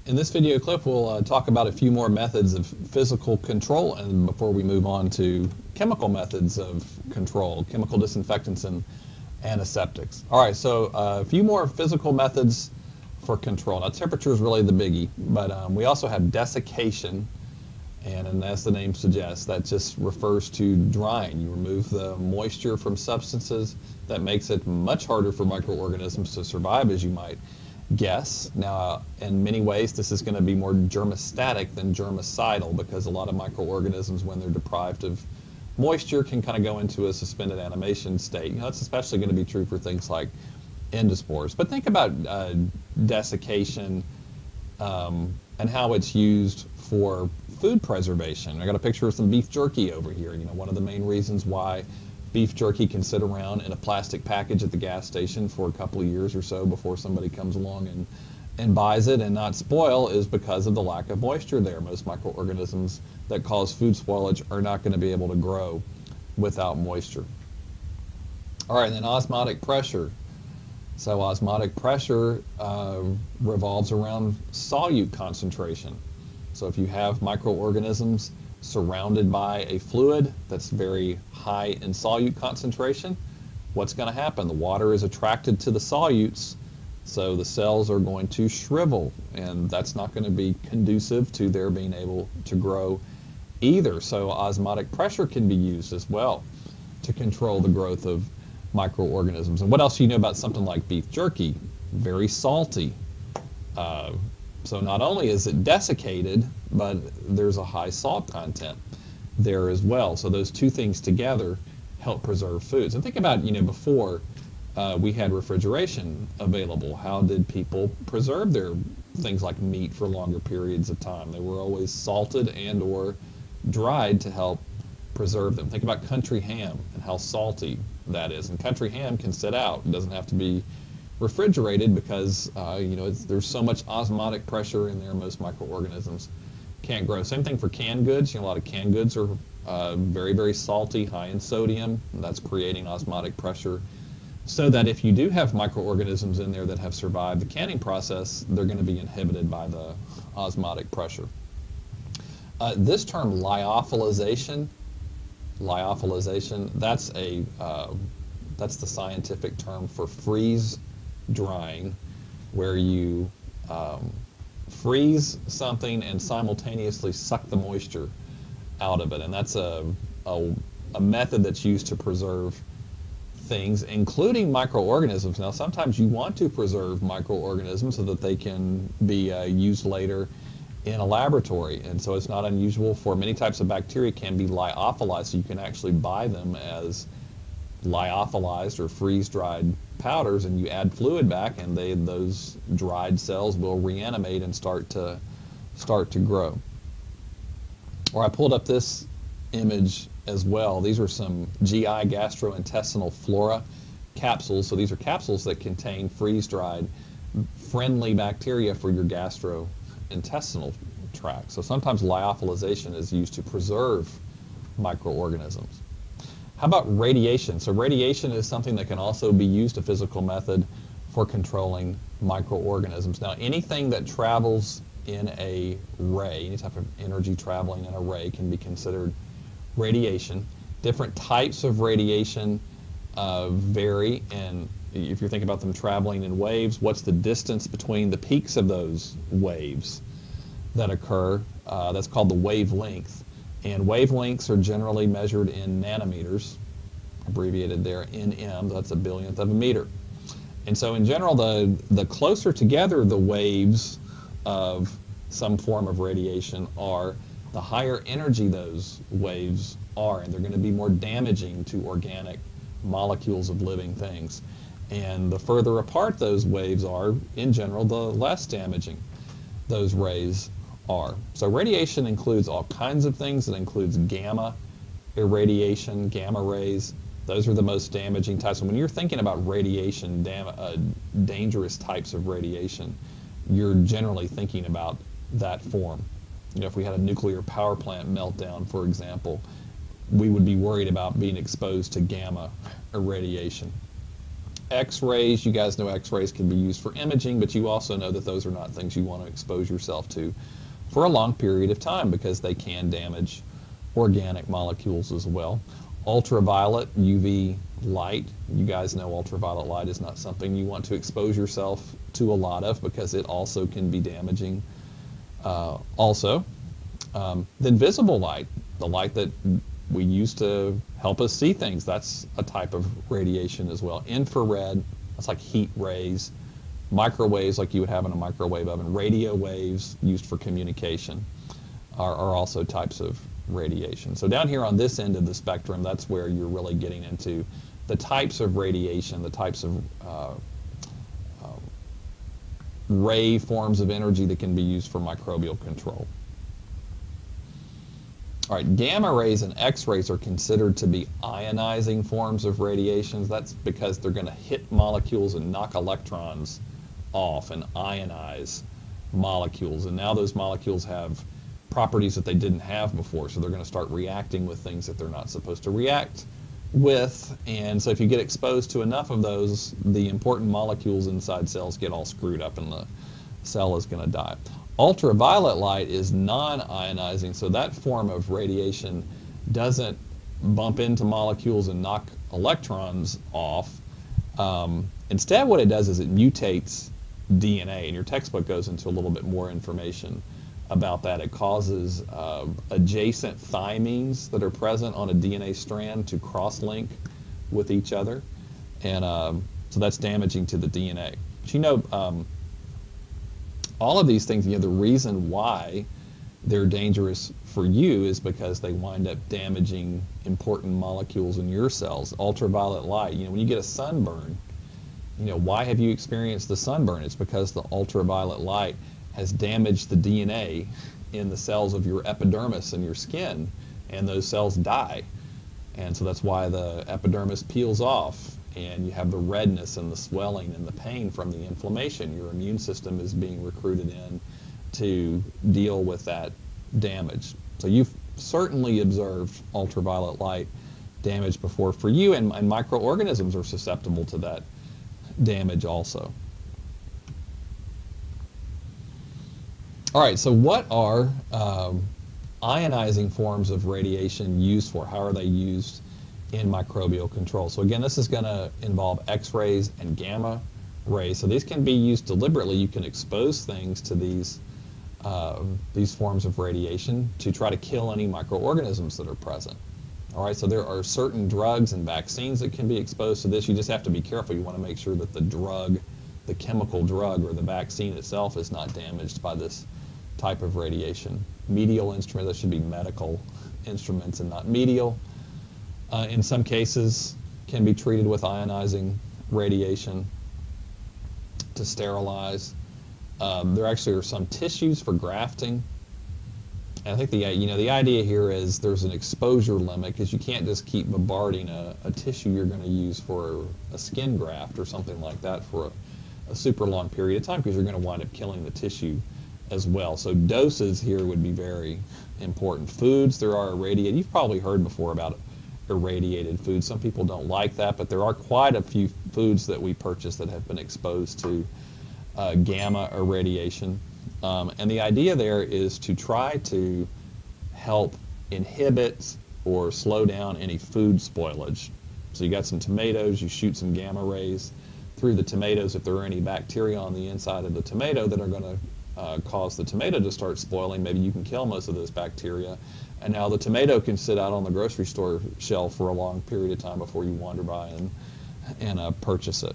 In this video clip, we'll talk about a few more methods of physical control, and before we move on to chemical methods of control, chemical disinfectants and antiseptics. All right, so a few more physical methods for control. Now, temperature is really the biggie, but we also have desiccation, and as the name suggests, that just refers to drying. You remove the moisture from substances. That makes it much harder for microorganisms to survive, as you might guess. Now, in many ways, this is going to be more germostatic than germicidal, because a lot of microorganisms, when they're deprived of moisture, can kind of go into a suspended animation state. You know, that's especially going to be true for things like endospores. But think about desiccation and how it's used for food preservation. I got a picture of some beef jerky over here. You know, one of the main reasons why beef jerky can sit around in a plastic package at the gas station for a couple of years or so before somebody comes along and buys it and not spoil is because of the lack of moisture there. Most microorganisms that cause food spoilage are not going to be able to grow without moisture. All right, and then osmotic pressure. So osmotic pressure revolves around solute concentration. So if you have microorganisms surrounded by a fluid that's very high in solute concentration, what's going to happen? The water is attracted to the solutes, so the cells are going to shrivel, and that's not going to be conducive to their being able to grow either. So osmotic pressure can be used as well to control the growth of microorganisms. And what else do you know about something like beef jerky? Very salty. So not only is it desiccated, but there's a high salt content there as well. So those two things together help preserve foods. And think about, you know, before we had refrigeration available, how did people preserve their things like meat for longer periods of time? They were always salted and or dried to help preserve them. Think about country ham and how salty that is. And country ham can sit out. It doesn't have to be refrigerated because you know, there's so much osmotic pressure in there, most microorganisms can't grow. Same thing for canned goods. You know, a lot of canned goods are very, very salty, high in sodium, and that's creating osmotic pressure, so that if you do have microorganisms in there that have survived the canning process, they're going to be inhibited by the osmotic pressure. This term lyophilization, that's the scientific term for freeze drying, where you freeze something and simultaneously suck the moisture out of it. And that's a method that's used to preserve things, including microorganisms. Now, sometimes you want to preserve microorganisms so that they can be used later in a laboratory. And so it's not unusual for many types of bacteria can be lyophilized, so you can actually buy them as lyophilized or freeze-dried powders, and you add fluid back, and those dried cells will reanimate and start to grow. Or I pulled up this image as well. These are some GI gastrointestinal flora capsules. So these are capsules that contain freeze-dried friendly bacteria for your gastrointestinal tract. So sometimes lyophilization is used to preserve microorganisms. How about radiation? So radiation is something that can also be used, a physical method for controlling microorganisms. Now, anything that travels in a ray, any type of energy traveling in a ray, can be considered radiation. Different types of radiation vary, and if you're thinking about them traveling in waves, what's the distance between the peaks of those waves that occur? That's called the wavelength. And wavelengths are generally measured in nanometers, abbreviated there, nm, that's a billionth of a meter. And so in general, the closer together the waves of some form of radiation are, the higher energy those waves are, and they're going to be more damaging to organic molecules of living things. And the further apart those waves are, in general, the less damaging those rays are. So radiation includes all kinds of things. It includes gamma irradiation, gamma rays. Those are the most damaging types. And when you're thinking about radiation, dangerous types of radiation, you're generally thinking about that form. You know, if we had a nuclear power plant meltdown, for example, we would be worried about being exposed to gamma irradiation. X-rays, you guys know X-rays can be used for imaging, but you also know that those are not things you want to expose yourself to for a long period of time because they can damage organic molecules as well. Ultraviolet, UV light, you guys know ultraviolet light is not something you want to expose yourself to a lot of because it also can be damaging. Then visible light, the light that we use to help us see things, that's a type of radiation as well. Infrared, that's like heat rays. Microwaves, like you would have in a microwave oven. Radio waves used for communication are also types of radiation. So down here on this end of the spectrum, that's where you're really getting into the types of radiation, the types of ray forms of energy that can be used for microbial control. All right, gamma rays and X-rays are considered to be ionizing forms of radiations. That's because they're going to hit molecules and knock electrons off and ionize molecules. And now those molecules have properties that they didn't have before, so they're going to start reacting with things that they're not supposed to react with. And so if you get exposed to enough of those, the important molecules inside cells get all screwed up and the cell is going to die. Ultraviolet light is non-ionizing, so that form of radiation doesn't bump into molecules and knock electrons off. Instead, what it does is it mutates DNA, and your textbook goes into a little bit more information about that. It causes adjacent thymines that are present on a DNA strand to cross-link with each other, and so that's damaging to the DNA. But you know, all of these things, you know, the reason why they're dangerous for you is because they wind up damaging important molecules in your cells. Ultraviolet light, you know, when you get a sunburn, you know, why have you experienced the sunburn? It's because the ultraviolet light has damaged the DNA in the cells of your epidermis and your skin, and those cells die. And so that's why the epidermis peels off, and you have the redness and the swelling and the pain from the inflammation. Your immune system is being recruited in to deal with that damage. So you've certainly observed ultraviolet light damage before for you, and microorganisms are susceptible to that damage also. All right, so what are ionizing forms of radiation used for? How are they used in microbial control? So again, this is going to involve X-rays and gamma rays. So these can be used deliberately. You can expose things to these forms of radiation to try to kill any microorganisms that are present. All right, so there are certain drugs and vaccines that can be exposed to this. You just have to be careful. You want to make sure that the drug, the chemical drug or the vaccine itself is not damaged by this type of radiation. Medial instruments, that should be medical instruments and not medial. In some cases, can be treated with ionizing radiation to sterilize. There actually are some tissues for grafting. And I think the idea here is there's an exposure limit because you can't just keep bombarding a tissue you're going to use for a skin graft or something like that for a super long period of time because you're going to wind up killing the tissue as well. So doses here would be very important. Foods, there are irradiated. You've probably heard before about irradiated foods. Some people don't like that, but there are quite a few foods that we purchase that have been exposed to gamma irradiation. And the idea there is to try to help inhibit or slow down any food spoilage. So you got some tomatoes, you shoot some gamma rays through the tomatoes. If there are any bacteria on the inside of the tomato that are going to cause the tomato to start spoiling, maybe you can kill most of those bacteria. And now the tomato can sit out on the grocery store shelf for a long period of time before you wander by and purchase it.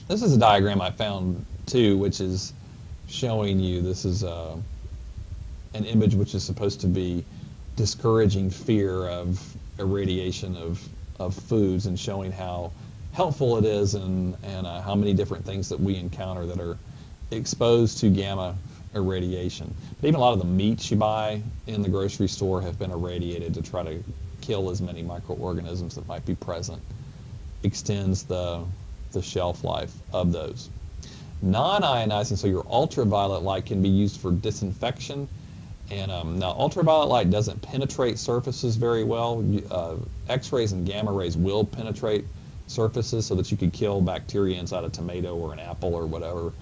This is a diagram I found too, which is showing you, this is an image which is supposed to be discouraging fear of irradiation of foods and showing how helpful it is and how many different things that we encounter that are exposed to gamma irradiation. But even a lot of the meats you buy in the grocery store have been irradiated to try to kill as many microorganisms that might be present. Extends the shelf life of those. Non-ionizing, so your ultraviolet light can be used for disinfection. And now ultraviolet light doesn't penetrate surfaces very well. X-rays and gamma rays will penetrate surfaces so that you could kill bacteria inside a tomato or an apple or whatever.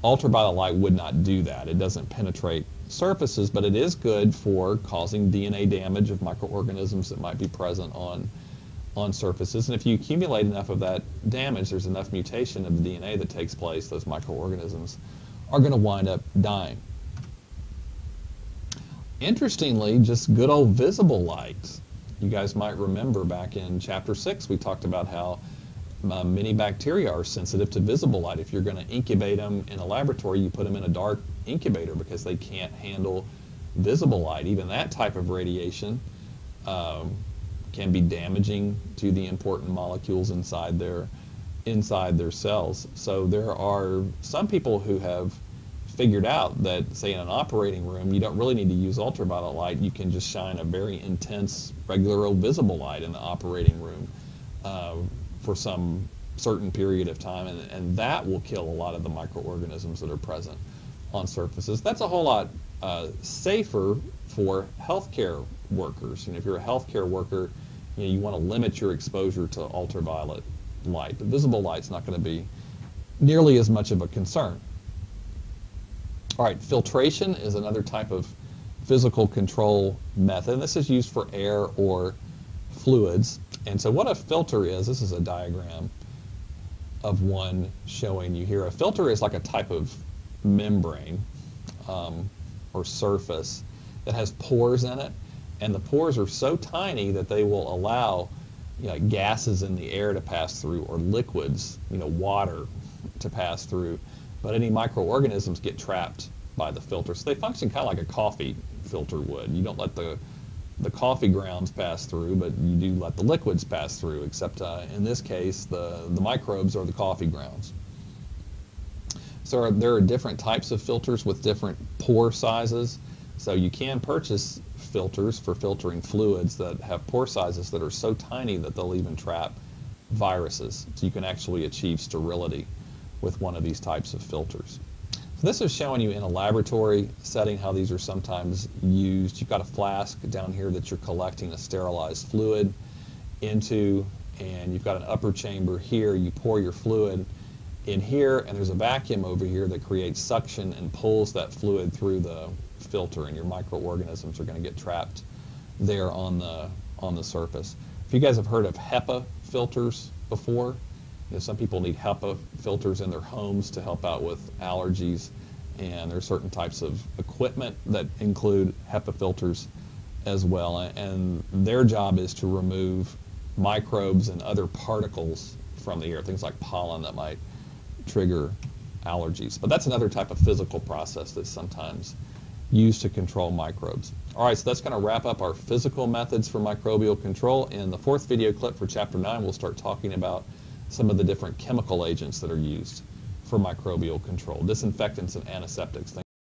Ultraviolet light would not do that. It doesn't penetrate surfaces, but it is good for causing DNA damage of microorganisms that might be present on surfaces. And if you accumulate enough of that damage, there's enough mutation of the DNA that takes place, those microorganisms are going to wind up dying. Interestingly, just good old visible light. You guys might remember back in chapter 6 we talked about how many bacteria are sensitive to visible light. If you're going to incubate them in a laboratory, you put them in a dark incubator because they can't handle visible light. Even that type of radiation can be damaging to the important molecules inside their cells. So there are some people who have figured out that, say, in an operating room, you don't really need to use ultraviolet light. You can just shine a very intense, regular old visible light in the operating room for some certain period of time, and that will kill a lot of the microorganisms that are present on surfaces. That's a whole lot safer for healthcare workers. If you're a healthcare worker, you want to limit your exposure to ultraviolet light. The visible light's not going to be nearly as much of a concern. All right, filtration is another type of physical control method. And this is used for air or fluids. And so what a filter is, this is a diagram of one showing you here. A filter is like a type of membrane or surface that has pores in it. And the pores are so tiny that they will allow gases in the air to pass through, or liquids, water, to pass through. But any microorganisms get trapped by the filter. So they function kind of like a coffee filter would. You don't let the coffee grounds pass through, but you do let the liquids pass through, except in this case, the microbes are the coffee grounds. So there are different types of filters with different pore sizes. So you can purchase filters for filtering fluids that have pore sizes that are so tiny that they'll even trap viruses. So you can actually achieve sterility with one of these types of filters. So this is showing you in a laboratory setting how these are sometimes used. You've got a flask down here that you're collecting a sterilized fluid into, and you've got an upper chamber here. You pour your fluid in here, and there's a vacuum over here that creates suction and pulls that fluid through the filter, and your microorganisms are going to get trapped there on the surface. If you guys have heard of HEPA filters before, some people need HEPA filters in their homes to help out with allergies, and there are certain types of equipment that include HEPA filters as well, and their job is to remove microbes and other particles from the air, things like pollen that might trigger allergies. But that's another type of physical process that's sometimes used to control microbes. All right, so that's going to wrap up our physical methods for microbial control. In the fourth video clip for Chapter 9, we'll start talking about some of the different chemical agents that are used for microbial control, disinfectants and antiseptics, things